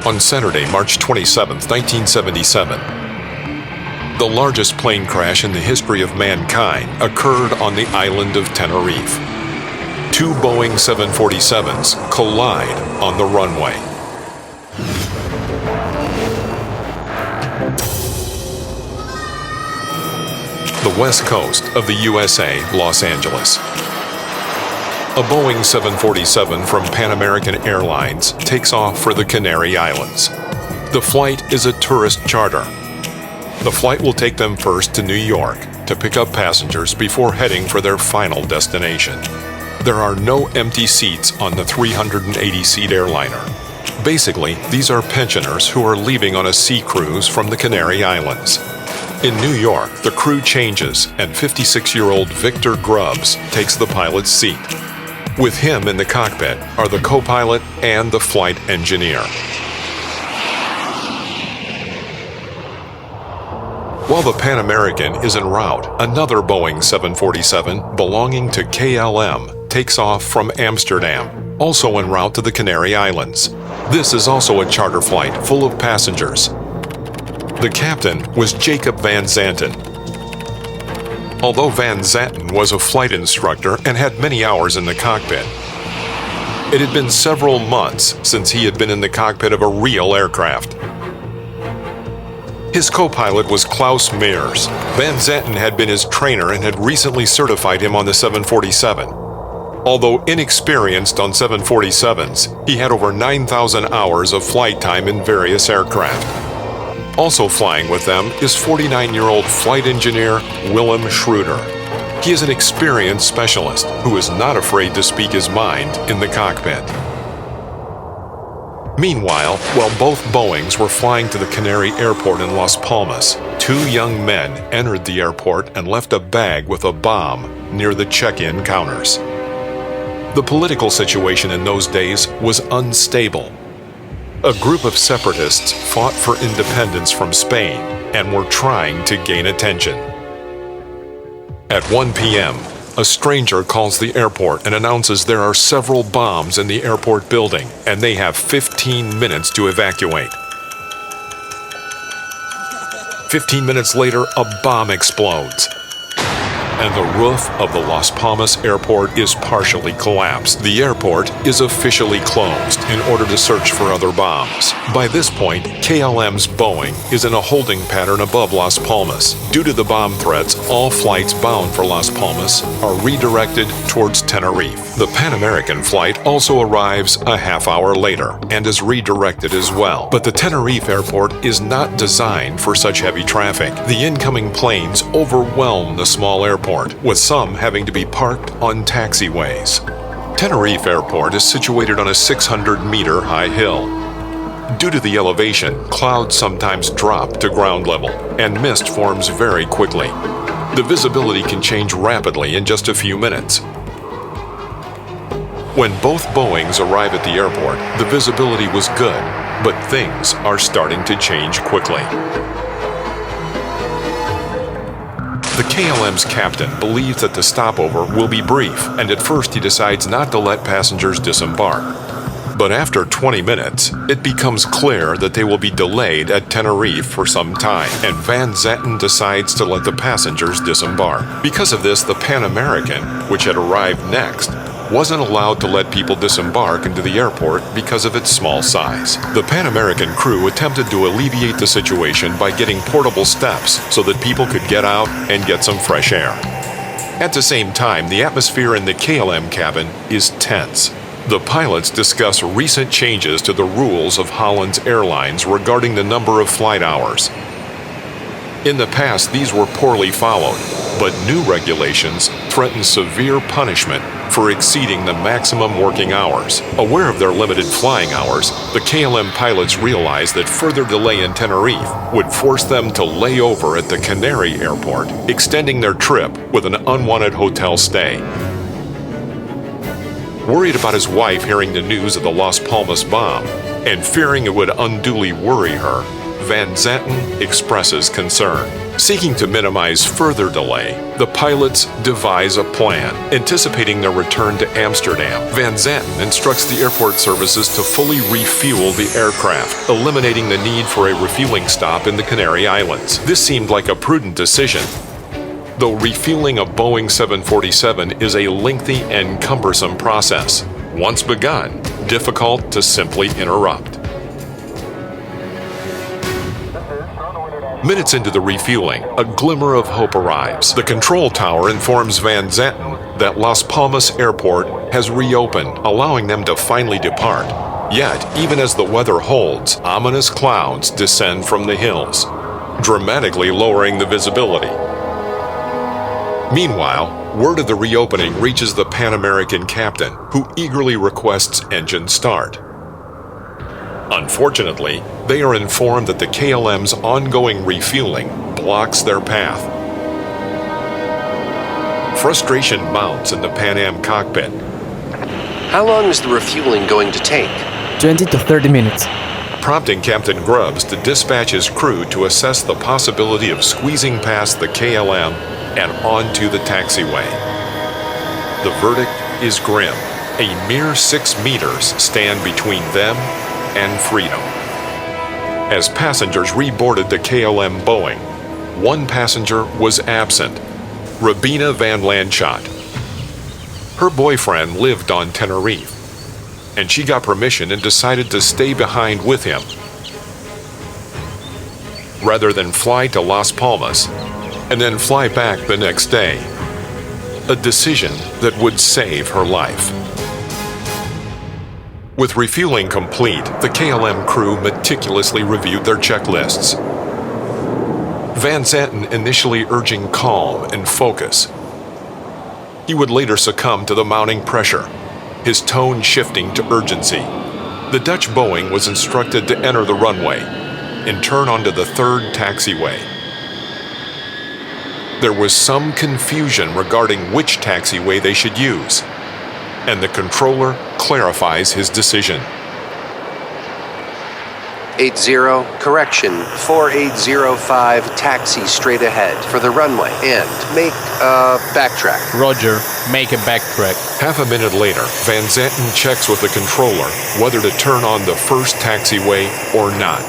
On Saturday, March 27, 1977, the largest plane crash in the history of mankind occurred on the island of Tenerife. Two Boeing 747s collide on the runway. The west coast of the USA, Los Angeles. A Boeing 747 from Pan American Airlines takes off for the Canary Islands. The flight is a tourist charter. The flight will take them first to New York to pick up passengers before heading for their final destination. There are no empty seats on the 380-seat airliner. Basically, these are pensioners who are leaving on a sea cruise from the Canary Islands. In New York, the crew changes and 56-year-old Victor Grubbs takes the pilot's seat. With him in the cockpit are the co-pilot and the flight engineer. While the Pan American is en route, another Boeing 747 belonging to KLM takes off from Amsterdam, also en route to the Canary Islands. This is also a charter flight full of passengers. The captain was Jacob Van Zanten. Although Van Zanten was a flight instructor and had many hours in the cockpit, it had been several months since he had been in the cockpit of a real aircraft. His co-pilot was Klaus Mears. Van Zanten had been his trainer and had recently certified him on the 747. Although inexperienced on 747s, he had over 9,000 hours of flight time in various aircraft. Also flying with them is 49-year-old flight engineer Willem Schroeder. He is an experienced specialist who is not afraid to speak his mind in the cockpit. Meanwhile, while both Boeings were flying to the Canary Airport in Las Palmas, two young men entered the airport and left a bag with a bomb near the check-in counters. The political situation in those days was unstable. A group of separatists fought for independence from Spain and were trying to gain attention. At 1 p.m., a stranger calls the airport and announces there are several bombs in the airport building and they have 15 minutes to evacuate. 15 minutes later, a bomb explodes, and the roof of the Las Palmas airport is partially collapsed. The airport is officially closed in order to search for other bombs. By this point, KLM's Boeing is in a holding pattern above Las Palmas. Due to the bomb threats, all flights bound for Las Palmas are redirected towards Tenerife. The Pan American flight also arrives a half hour later and is redirected as well. But the Tenerife airport is not designed for such heavy traffic. The incoming planes overwhelm the small airport, with some having to be parked on taxiways. Tenerife Airport is situated on a 600-meter high hill. Due to the elevation, clouds sometimes drop to ground level, and mist forms very quickly. The visibility can change rapidly in just a few minutes. When both Boeings arrive at the airport, the visibility was good, but things are starting to change quickly. The KLM's captain believes that the stopover will be brief, and at first he decides not to let passengers disembark. But after 20 minutes, it becomes clear that they will be delayed at Tenerife for some time, and Van Zanten decides to let the passengers disembark. Because of this, the Pan American, which had arrived next, wasn't allowed to let people disembark into the airport because of its small size. The Pan American crew attempted to alleviate the situation by getting portable steps so that people could get out and get some fresh air. At the same time, the atmosphere in the KLM cabin is tense. The pilots discuss recent changes to the rules of Holland's Airlines regarding the number of flight hours. In the past, these were poorly followed, but new regulations threaten severe punishment for exceeding the maximum working hours. Aware of their limited flying hours, the KLM pilots realized that further delay in Tenerife would force them to lay over at the Canary Airport, extending their trip with an unwanted hotel stay. Worried about his wife hearing the news of the Las Palmas bomb, and fearing it would unduly worry her, Van Zanten expresses concern. Seeking to minimize further delay, the pilots devise a plan. Anticipating their return to Amsterdam, Van Zanten instructs the airport services to fully refuel the aircraft, eliminating the need for a refueling stop in the Canary Islands. This seemed like a prudent decision, though refueling a Boeing 747 is a lengthy and cumbersome process. Once begun, difficult to simply interrupt. Minutes into the refueling, a glimmer of hope arrives. The control tower informs Van Zanten that Las Palmas Airport has reopened, allowing them to finally depart. Yet, even as the weather holds, ominous clouds descend from the hills, dramatically lowering the visibility. Meanwhile, word of the reopening reaches the Pan American captain, who eagerly requests engine start. Unfortunately, they are informed that the KLM's ongoing refueling blocks their path. Frustration mounts in the Pan Am cockpit. How long is the refueling going to take? 20 to 30 minutes. Prompting Captain Grubbs to dispatch his crew to assess the possibility of squeezing past the KLM and onto the taxiway. The verdict is grim. A mere 6 meters stand between them and freedom. As passengers reboarded the KLM Boeing, one passenger was absent, Rabina Van Landshot. Her boyfriend lived on Tenerife, and she got permission and decided to stay behind with him, rather than fly to Las Palmas and then fly back the next day. A decision that would save her life. With refueling complete, the KLM crew meticulously reviewed their checklists. Van Zanten initially urging calm and focus. He would later succumb to the mounting pressure, his tone shifting to urgency. The Dutch Boeing was instructed to enter the runway and turn onto the third taxiway. There was some confusion regarding which taxiway they should use, and the controller clarifies his decision. 80, correction, 4805, taxi straight ahead for the runway and make a backtrack. Roger, make a backtrack. Half a minute later, Van Zanten checks with the controller whether to turn on the first taxiway or not.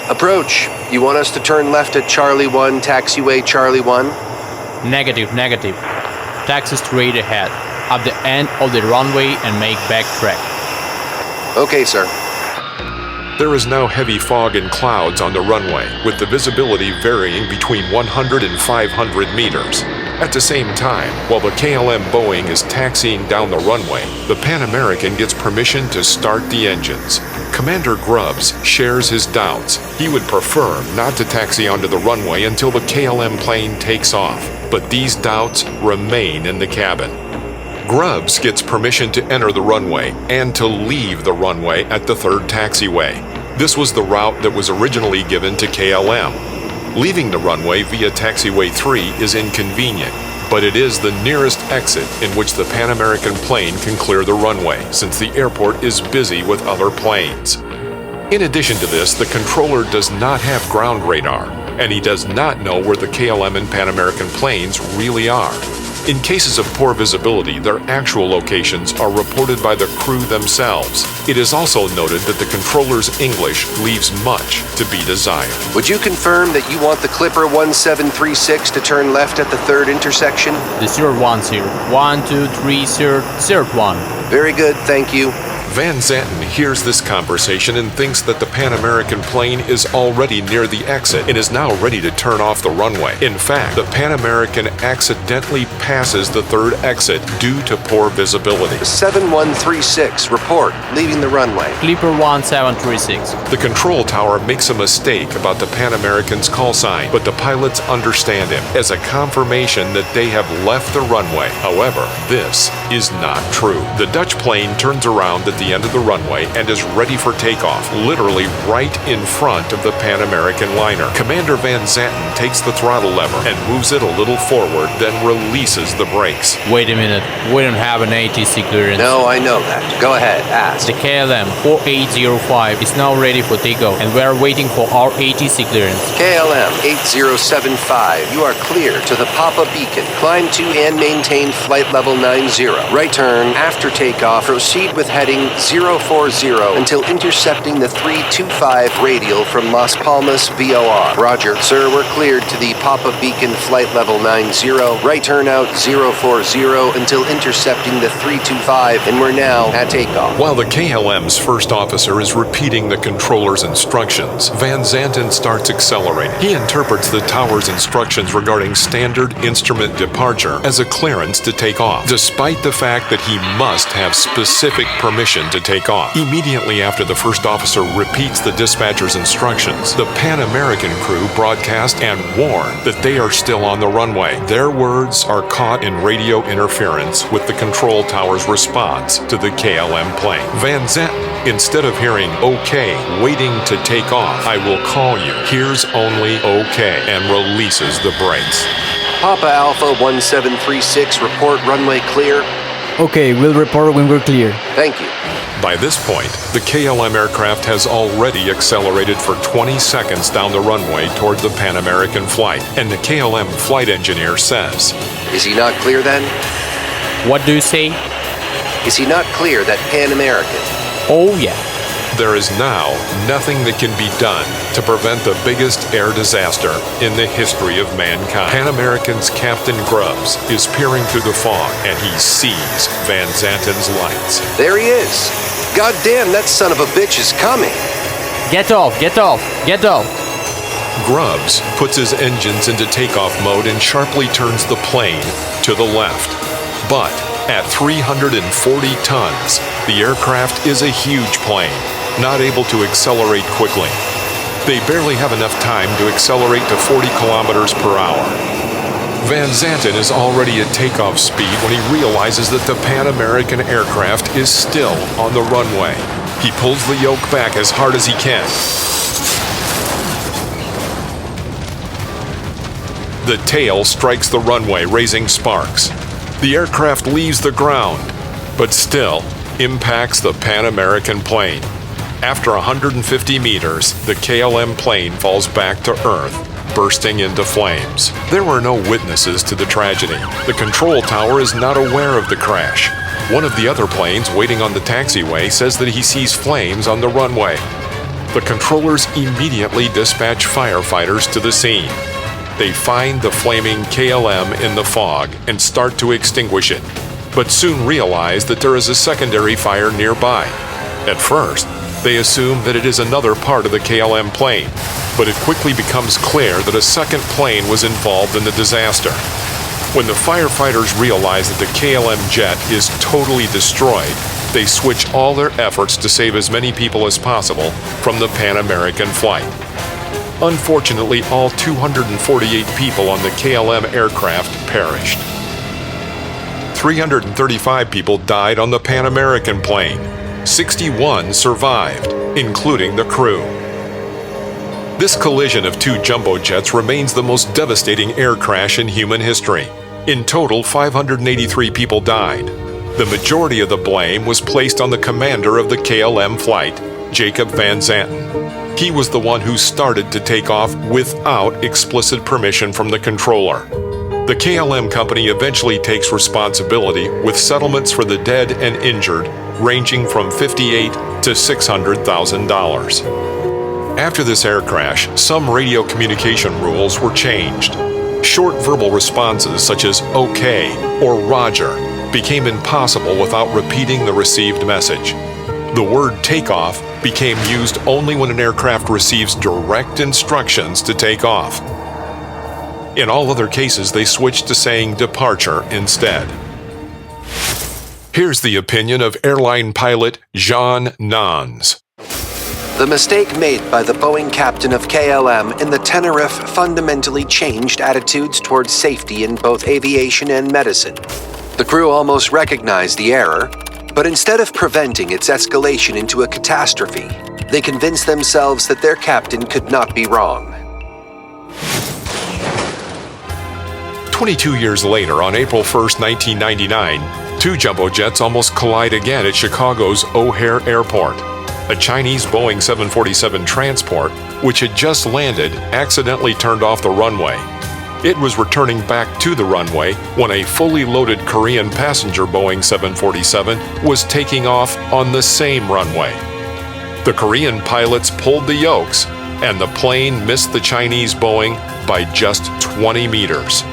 Approach, you want us to turn left at Charlie 1, taxiway Charlie 1? Negative. Taxi straight ahead, at the end of the runway and make backtrack. Okay, sir. There is now heavy fog and clouds on the runway, with the visibility varying between 100 and 500 meters. At the same time, while the KLM Boeing is taxiing down the runway, the Pan American gets permission to start the engines. Commander Grubbs shares his doubts. He would prefer not to taxi onto the runway until the KLM plane takes off, but these doubts remain in the cabin. Grubbs gets permission to enter the runway and to leave the runway at the third taxiway. This was the route that was originally given to KLM. Leaving the runway via taxiway 3 is inconvenient, but it is the nearest exit in which the Pan American plane can clear the runway, since the airport is busy with other planes. In addition to this, the controller does not have ground radar, and he does not know where the KLM and Pan American planes really are. In cases of poor visibility, their actual locations are reported by the crew themselves. It is also noted that the controller's English leaves much to be desired. Would you confirm that you want the Clipper 1736 to turn left at the third intersection? The 010, 1230, 01. Very good, thank you. Van Zanten hears this conversation and thinks that the Pan American plane is already near the exit and is now ready to turn off the runway. In fact, the Pan American accidentally passes the third exit due to poor visibility. 7136, report, leaving the runway. Clipper 1736. The control tower makes a mistake about the Pan American's call sign, but the pilots understand him as a confirmation that they have left the runway. However, this is not true. The Dutch plane turns around to at the end of the runway and is ready for takeoff, literally right in front of the Pan American liner. Commander Van Zanten takes the throttle lever and moves it a little forward, then releases the brakes. Wait a minute, we don't have an ATC clearance. No, I know that. Go ahead, ask. The KLM 4805 is now ready for takeoff, and we are waiting for our ATC clearance. KLM 8075, you are clear to the Papa Beacon. Climb to and maintain flight level 90. Right turn after takeoff. Proceed with heading 040 until intercepting the 325 radial from Las Palmas VOR. Roger. Sir, we're cleared to the Papa Beacon flight level 90. Right turn out 040 until intercepting the 325, and we're now at takeoff. While the KLM's first officer is repeating the controller's instructions, Van Zanten starts accelerating. He interprets the tower's instructions regarding standard instrument departure as a clearance to take off, despite the fact that he must have specific permission to take off. Immediately after the first officer repeats the dispatcher's instructions, the Pan American crew broadcast and warn that they are still on the runway. Their words are caught in radio interference with the control tower's response to the KLM plane. Van Zanten, instead of hearing "okay, waiting to take off, I will call you," hears only "okay" and releases the brakes. Papa Alpha 1736, report runway clear. Okay, we'll report when we're clear. Thank you. By this point, the KLM aircraft has already accelerated for 20 seconds down the runway toward the Pan American flight, and the KLM flight engineer says, Is he not clear then? What do you say? Is he not clear that Pan American? Oh yeah. there is now nothing that can be done to prevent the biggest air disaster in the history of mankind. Pan American's Captain Grubbs is peering through the fog, and he sees Van Zanten's lights. There he is. God damn, that son of a bitch is coming. Get off, get off, get off. Grubbs puts his engines into takeoff mode and sharply turns the plane to the left. But at 340 tons, the aircraft is a huge plane, not able to accelerate quickly. They barely have enough time to accelerate to 40 kilometers per hour. Van Zanten is already at takeoff speed when he realizes that the Pan American aircraft is still on the runway. He pulls the yoke back as hard as he can. The tail strikes the runway, raising sparks. The aircraft leaves the ground, but still impacts the Pan American plane. After 150 meters, the KLM plane falls back to Earth, bursting into flames. There were no witnesses to the tragedy. The control tower is not aware of the crash. One of the other planes waiting on the taxiway says that he sees flames on the runway. The controllers immediately dispatch firefighters to the scene. They find the flaming KLM in the fog and start to extinguish it, but soon realize that there is a secondary fire nearby. At first, they assume that it is another part of the KLM plane, but it quickly becomes clear that a second plane was involved in the disaster. When the firefighters realize that the KLM jet is totally destroyed, they switch all their efforts to save as many people as possible from the Pan American flight. Unfortunately, all 248 people on the KLM aircraft perished. 335 people died on the Pan American plane. 61 survived, including the crew. This collision of two jumbo jets remains the most devastating air crash in human history. In total, 583 people died. The majority of the blame was placed on the commander of the KLM flight, Jacob Van Zanten. He was the one who started to take off without explicit permission from the controller. The KLM company eventually takes responsibility with settlements for the dead and injured ranging from $58,000 to $600,000. After this air crash, some radio communication rules were changed. Short verbal responses such as "okay" or "roger" became impossible without repeating the received message. The word takeoff became used only when an aircraft receives direct instructions to take off. In all other cases, they switched to saying departure instead. Here's the opinion of airline pilot Jean Nans. The mistake made by the Boeing captain of KLM in the Tenerife fundamentally changed attitudes towards safety in both aviation and medicine. The crew almost recognized the error, But instead of preventing its escalation into a catastrophe, they convinced themselves that their captain could not be wrong. 22 years later, on April 1st, 1999, two jumbo jets almost collide again at Chicago's O'Hare Airport. A Chinese Boeing 747 transport, which had just landed, accidentally turned off the runway. It was returning back to the runway when a fully loaded Korean passenger Boeing 747 was taking off on the same runway. The Korean pilots pulled the yokes, and the plane missed the Chinese Boeing by just 20 meters.